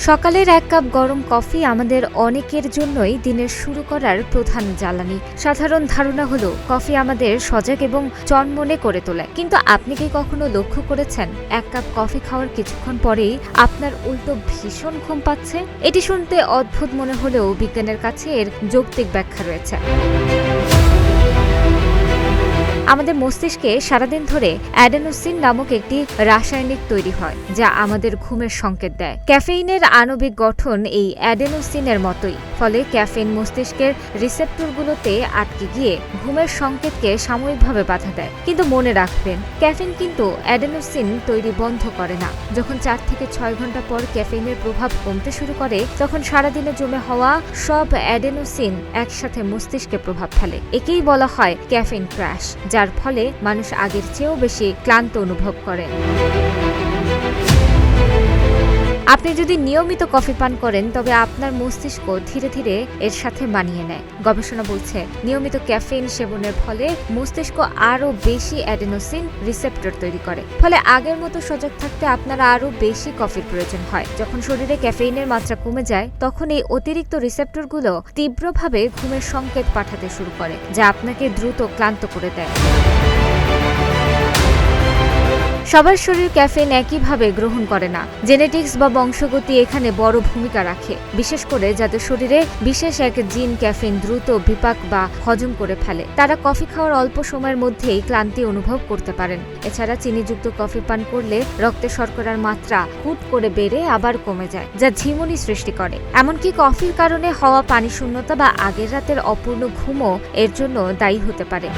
সকালের এক কাপ গরম কফি আমাদের অনেকের জন্যই দিনের শুরু করার প্রধান জ্বালানি। সাধারণ ধারণা হলো কফি আমাদের সজাগ এবং চনমনে করে তোলে, কিন্তু আপনি কি কখনো লক্ষ্য করেছেন এক কাপ কফি খাওয়ার কিছুক্ষণ পরেই আপনার উল্টো ভীষণ ঘুম পাচ্ছে? এটি শুনতে অদ্ভুত মনে হলেও বিজ্ঞানের কাছে এর যৌক্তিক ব্যাখ্যা রয়েছে। আমাদের মস্তিষ্কে সারাদিন ধরে অ্যাডেনোসিন নামক একটি রাসায়নিক তৈরি হয়, যা আমাদের ঘুমের সংকেত দেয়। ক্যাফেইনের আণবিক গঠন এই অ্যাডেনোসিনের মতোই, ফলে ক্যাফেইন মস্তিষ্কের রিসেপ্টরগুলোতে আটকে গিয়ে ঘুমের সংকেতকে সাময়িকভাবে বাধা দেয়। কিন্তু মনে রাখবেন, ক্যাফেইন কিন্তু অ্যাডেনোসিন তৈরি বন্ধ করে না। যখন 4 থেকে 6 ঘন্টা পর ক্যাফেইনের প্রভাব কমতে শুরু করে, তখন সারাদিনে জমে হওয়া সব অ্যাডেনোসিন একসাথে মস্তিষ্কে প্রভাব ফেলে। একেই বলা হয় ক্যাফেইন ক্র্যাশ, যার ফলে মানুষ আগের চেয়েও বেশি ক্লান্ত অনুভব করে। আপনি যদি নিয়মিত কফি পান করেন, তবে আপনার মস্তিষ্ক ধীরে ধীরে এর সাথে মানিয়ে নেয়। গবেষণা বলছে, নিয়মিত ক্যাফেইন সেবনের ফলে মস্তিষ্ক আরও বেশি অ্যাডেনোসিন রিসেপ্টর তৈরি করে, ফলে আগের মতো সজাগ থাকতে আপনার আরও বেশি কফির প্রয়োজন হয়। যখন শরীরে ক্যাফেইনের মাত্রা কমে যায়, তখন এই অতিরিক্ত রিসেপ্টরগুলো তীব্রভাবে ঘুমের সংকেত পাঠাতে শুরু করে, যা আপনাকে দ্রুত ক্লান্ত করে দেয়। সবার শরীর ক্যাফেইন একইভাবে গ্রহণ করে না। জেনেটিক্স বা বংশগতি এখানে বড় ভূমিকা রাখে, বিশেষ করে যাদের শরীরে বিশেষ এক জিন ক্যাফেইন দ্রুত বিপাক বা হজম করে ফেলে। তারা কফি খাওয়ার অল্প সময়ের মধ্যেই ক্লান্তি অনুভব করতে পারেন। এছাড়া চিনিযুক্ত কফি পান করলে রক্তে শর্করার মাত্রা হুট করে বেড়ে আবার কমে যায়, যা ঝিমুনি সৃষ্টি করে। এমনকি কফির কারণে হওয়া পানি শূন্যতা বা আগের রাতের অপূর্ণ ঘুমও এর জন্য দায়ী হতে পারে।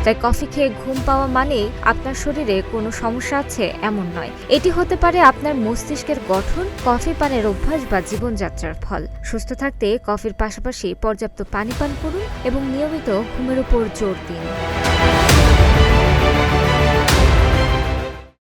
তাই কফি খেয়ে ঘুম পাওয়া মানে আপনার শরীরে কোনো সমস্যা আছে এমন নয়। এটি হতে পারে আপনার মস্তিষ্কের গঠন, কফি পানের অভ্যাস বা জীবনযাত্রার ফল। সুস্থ থাকতে কফির পাশাপাশি পর্যাপ্ত পানি পান করুন এবং নিয়মিত ঘুমের উপর জোর দিন।